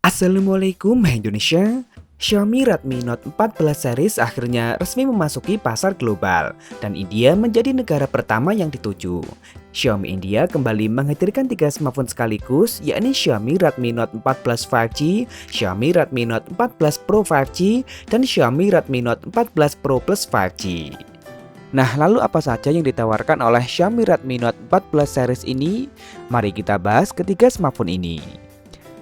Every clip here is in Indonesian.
Assalamualaikum Hai Indonesia. Xiaomi Redmi Note 14 series akhirnya resmi memasuki pasar global dan India menjadi negara pertama yang dituju. Xiaomi India kembali menghadirkan 3 smartphone sekaligus, yakni Xiaomi Redmi Note 14 5G, Xiaomi Redmi Note 14 Pro 5G, dan Xiaomi Redmi Note 14 Pro Plus 5G. Nah, lalu apa saja yang ditawarkan oleh Xiaomi Redmi Note 14 series ini? Mari kita bahas ketiga smartphone ini.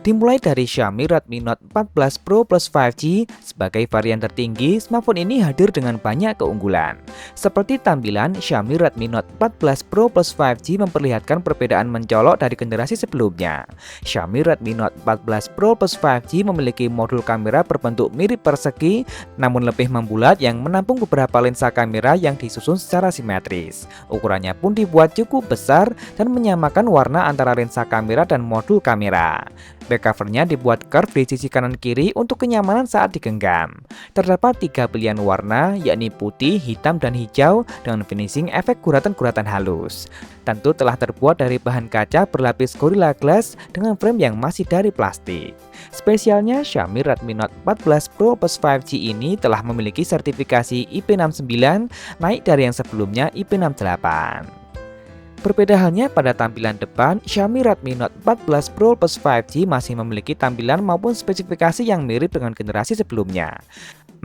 Dimulai dari Xiaomi Redmi Note 14 Pro Plus 5G, sebagai varian tertinggi, smartphone ini hadir dengan banyak keunggulan. Seperti tampilan, Xiaomi Redmi Note 14 Pro Plus 5G memperlihatkan perbedaan mencolok dari generasi sebelumnya. Xiaomi Redmi Note 14 Pro Plus 5G memiliki modul kamera berbentuk mirip persegi, namun lebih membulat yang menampung beberapa lensa kamera yang disusun secara simetris. Ukurannya pun dibuat cukup besar dan menyamakan warna antara lensa kamera dan modul kamera. Back covernya dibuat curve di sisi kanan kiri untuk kenyamanan saat digenggam. Terdapat 3 pilihan warna, yakni putih, hitam, dan hijau dengan finishing efek guratan-guratan halus. Tentu telah terbuat dari bahan kaca berlapis Gorilla Glass dengan frame yang masih dari plastik. Spesialnya, Xiaomi Redmi Note 14 Pro Plus 5G ini telah memiliki sertifikasi IP69, naik dari yang sebelumnya IP68. Berbeda halnya pada tampilan depan, Xiaomi Redmi Note 14 Pro Plus 5G masih memiliki tampilan maupun spesifikasi yang mirip dengan generasi sebelumnya.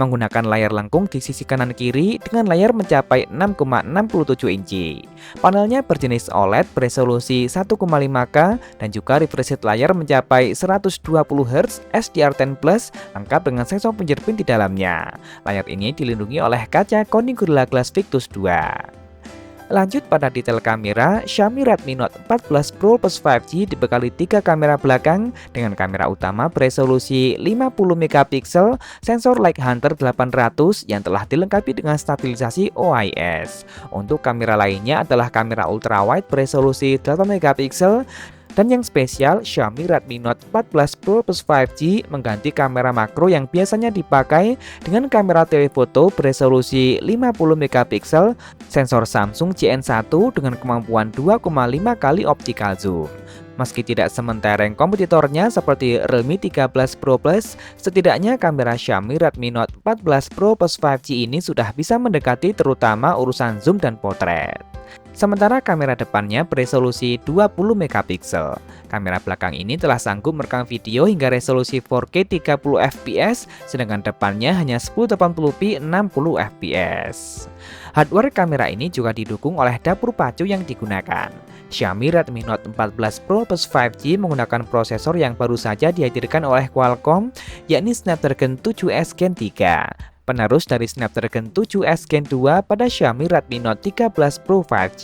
Menggunakan layar lengkung di sisi kanan kiri dengan layar mencapai 6,67 inci. Panelnya berjenis OLED beresolusi 1,5K dan juga refresh rate layar mencapai 120 Hz SDR10 Plus lengkap dengan sensor fingerprint di dalamnya. Layar ini dilindungi oleh kaca Corning Gorilla Glass Victus 2. Lanjut pada detail kamera, Xiaomi Redmi Note 14 Pro Plus 5G dibekali 3 kamera belakang dengan kamera utama beresolusi 50MP, sensor Light Hunter 800 yang telah dilengkapi dengan stabilisasi OIS. Untuk kamera lainnya adalah kamera ultrawide beresolusi 8MP. Dan yang spesial, Xiaomi Redmi Note 14 Pro Plus 5G mengganti kamera makro yang biasanya dipakai dengan kamera telefoto beresolusi 50MP, sensor Samsung GN1 dengan kemampuan 2,5 kali optical zoom. Meski tidak sementereng kompetitornya seperti Realme 13 Pro Plus, setidaknya kamera Xiaomi Redmi Note 14 Pro Plus 5G ini sudah bisa mendekati terutama urusan zoom dan potret. Sementara kamera depannya beresolusi 20MP. Kamera belakang ini telah sanggup merekam video hingga resolusi 4K 30fps, sedangkan depannya hanya 1080p 60fps. Hardware kamera ini juga didukung oleh dapur pacu yang digunakan. Xiaomi Redmi Note 14 Pro Plus 5G menggunakan prosesor yang baru saja dihadirkan oleh Qualcomm, yakni Snapdragon 7S Gen 3. Penerus dari Snapdragon 7S Gen 2 pada Xiaomi Redmi Note 13 Pro 5G.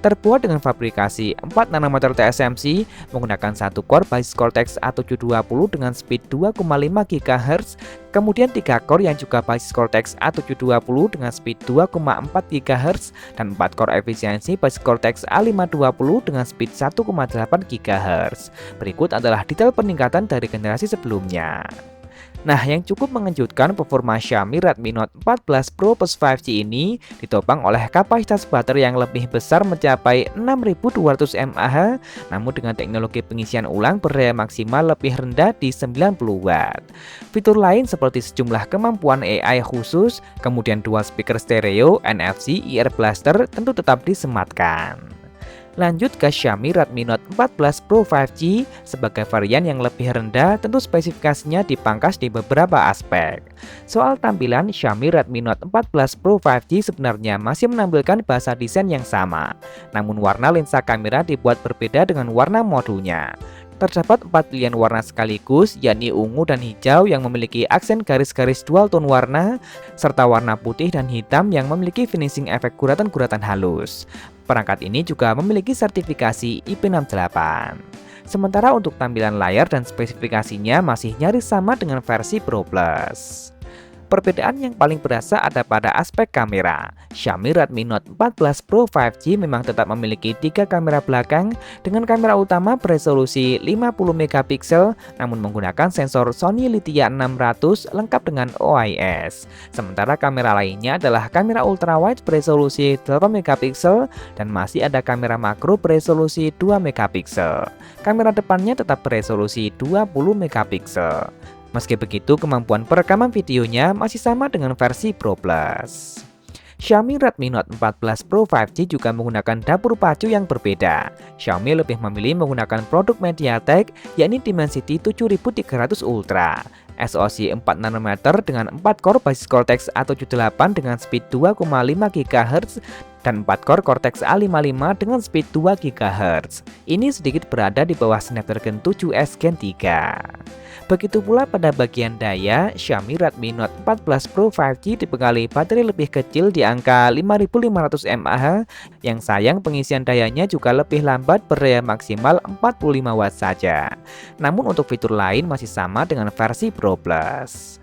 Terbuat dengan fabrikasi 4 nanometer TSMC, menggunakan 1 core basis Cortex A720 dengan speed 2,5 GHz, kemudian 3 core yang juga basis Cortex A720 dengan speed 2,4 GHz, dan 4 core efisiensi basis Cortex A520 dengan speed 1,8 GHz. Berikut adalah detail peningkatan dari generasi sebelumnya. Nah, yang cukup mengejutkan, performa Xiaomi Redmi Note 14 Pro Plus 5G ini ditopang oleh kapasitas baterai yang lebih besar mencapai 6200 mAh, namun dengan teknologi pengisian ulang berdaya maksimal lebih rendah di 90 Watt. Fitur lain seperti sejumlah kemampuan AI khusus, kemudian dual speaker stereo, NFC, ear blaster tentu tetap disematkan. Lanjut ke Xiaomi Redmi Note 14 Pro 5G, sebagai varian yang lebih rendah, tentu spesifikasinya dipangkas di beberapa aspek. Soal tampilan, Xiaomi Redmi Note 14 Pro 5G sebenarnya masih menampilkan bahasa desain yang sama, namun warna lensa kamera dibuat berbeda dengan warna modulnya. Terdapat 4 pilihan warna sekaligus, yakni ungu dan hijau yang memiliki aksen garis-garis dual tone warna, serta warna putih dan hitam yang memiliki finishing efek guratan-guratan halus. Perangkat ini juga memiliki sertifikasi IP68. Sementara untuk tampilan layar dan spesifikasinya masih nyaris sama dengan versi Pro Plus. Perbedaan yang paling berasa ada pada aspek kamera. Xiaomi Redmi Note 14 Pro 5G memang tetap memiliki 3 kamera belakang dengan kamera utama beresolusi 50 megapiksel namun menggunakan sensor Sony Lithia 600 lengkap dengan OIS. Sementara kamera lainnya adalah kamera ultrawide beresolusi 8 megapiksel dan masih ada kamera makro beresolusi 2 megapiksel. Kamera depannya tetap beresolusi 20 megapiksel. Meski begitu, kemampuan perekaman videonya masih sama dengan versi Pro Plus. Xiaomi Redmi Note 14 Pro 5G juga menggunakan dapur pacu yang berbeda. Xiaomi lebih memilih menggunakan produk MediaTek, yakni Dimensity 7300 Ultra. SoC 4 nanometer dengan 4 core basis Cortex A78 dengan speed 2,5 GHz dan 4 core Cortex A55 dengan speed 2 GHz. Ini sedikit berada di bawah Snapdragon 7S Gen 3. Begitu pula pada bagian daya, Xiaomi Redmi Note 14 Pro 5G dibekali baterai lebih kecil di angka 5500 mAh, yang sayang pengisian dayanya juga lebih lambat berdaya maksimal 45 watt saja. Namun untuk fitur lain masih sama dengan versi Pro Plus.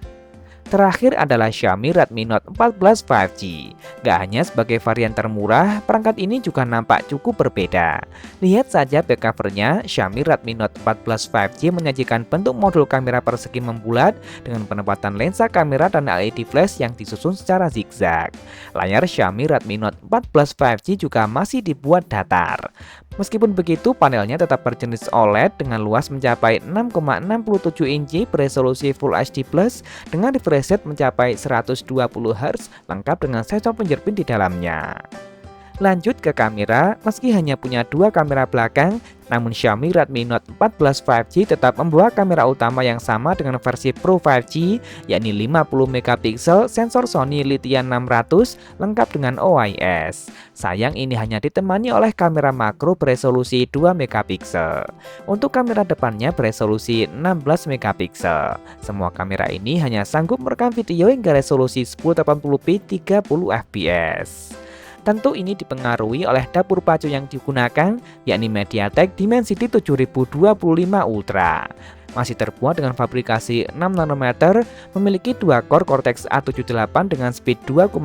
Terakhir adalah Xiaomi Redmi Note 14 5G. Gak hanya sebagai varian termurah, perangkat ini juga nampak cukup berbeda. Lihat saja back covernya, Xiaomi Redmi Note 14 5G menyajikan bentuk modul kamera persegi membulat dengan penempatan lensa kamera dan LED flash yang disusun secara zigzag. Layar Xiaomi Redmi Note 14 5G juga masih dibuat datar. Meskipun begitu, panelnya tetap berjenis OLED dengan luas mencapai 6,67 inci beresolusi Full HD+ dengan refresh rate mencapai 120 Hz lengkap dengan sensor penjerpin di dalamnya. Lanjut ke kamera, meski hanya punya 2 kamera belakang, namun Xiaomi Redmi Note 14 5G tetap membawa kamera utama yang sama dengan versi Pro 5G, yakni 50 megapiksel sensor Sony Lithia 600 lengkap dengan OIS. Sayang ini hanya ditemani oleh kamera makro beresolusi 2 megapiksel. Untuk kamera depannya beresolusi 16 megapiksel. Semua kamera ini hanya sanggup merekam video hingga resolusi 1080p 30 fps. Tentu ini dipengaruhi oleh dapur pacu yang digunakan, yakni MediaTek Dimensity 7025 Ultra. Masih terbuat dengan fabrikasi 6 nanometer, memiliki 2 core Cortex A78 dengan speed 2,5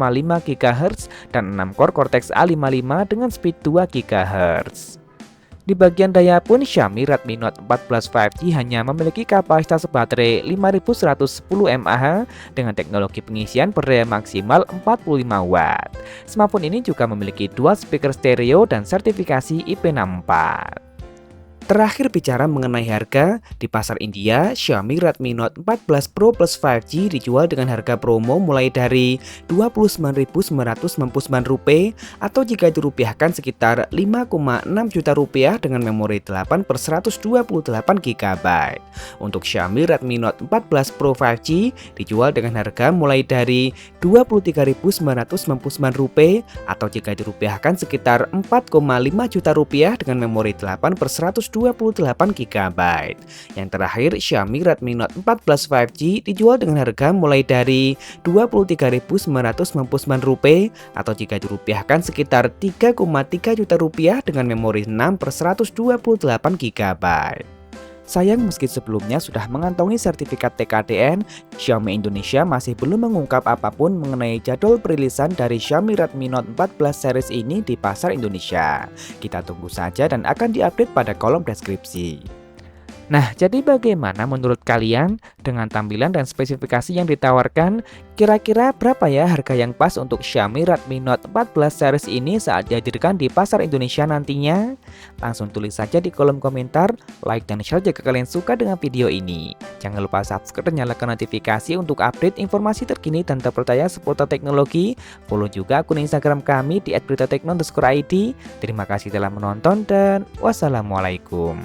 GHz dan 6 core Cortex A55 dengan speed 2 GHz. Di bagian daya pun Xiaomi Redmi Note 14 5G hanya memiliki kapasitas baterai 5110 mAh dengan teknologi pengisian berdaya maksimal 45 watt. Smartphone ini juga memiliki dual speaker stereo dan sertifikasi IP64. Terakhir bicara mengenai harga, di pasar India, Xiaomi Redmi Note 14 Pro Plus 5G dijual dengan harga promo mulai dari Rp29.999 atau jika dirupiahkan sekitar Rp5,6 juta dengan memori 8/128 GB. Untuk Xiaomi Redmi Note 14 Pro 5G dijual dengan harga mulai dari Rp23.999 atau jika dirupiahkan sekitar Rp4,5 juta dengan memori 8/128 GB. Yang terakhir, Xiaomi Redmi Note 14 5G dijual dengan harga mulai dari Rp23.999 atau jika dirupiahkan sekitar Rp3,3 juta dengan memori 6/128 GB. Sayang meski sebelumnya sudah mengantongi sertifikat TKDN, Xiaomi Indonesia masih belum mengungkap apapun mengenai jadwal perilisan dari Xiaomi Redmi Note 14 series ini di pasar Indonesia. Kita tunggu saja dan akan diupdate pada kolom deskripsi. Nah, jadi bagaimana menurut kalian dengan tampilan dan spesifikasi yang ditawarkan? Kira-kira berapa ya harga yang pas untuk Xiaomi Redmi Note 14 series ini saat dihadirkan di pasar Indonesia nantinya? Langsung tulis saja di kolom komentar, like dan share jika kalian suka dengan video ini. Jangan lupa subscribe dan nyalakan notifikasi untuk update informasi terkini dan terpercaya seputar teknologi. Follow juga akun Instagram kami di @beritatekno_id. Terima kasih telah menonton dan wassalamualaikum.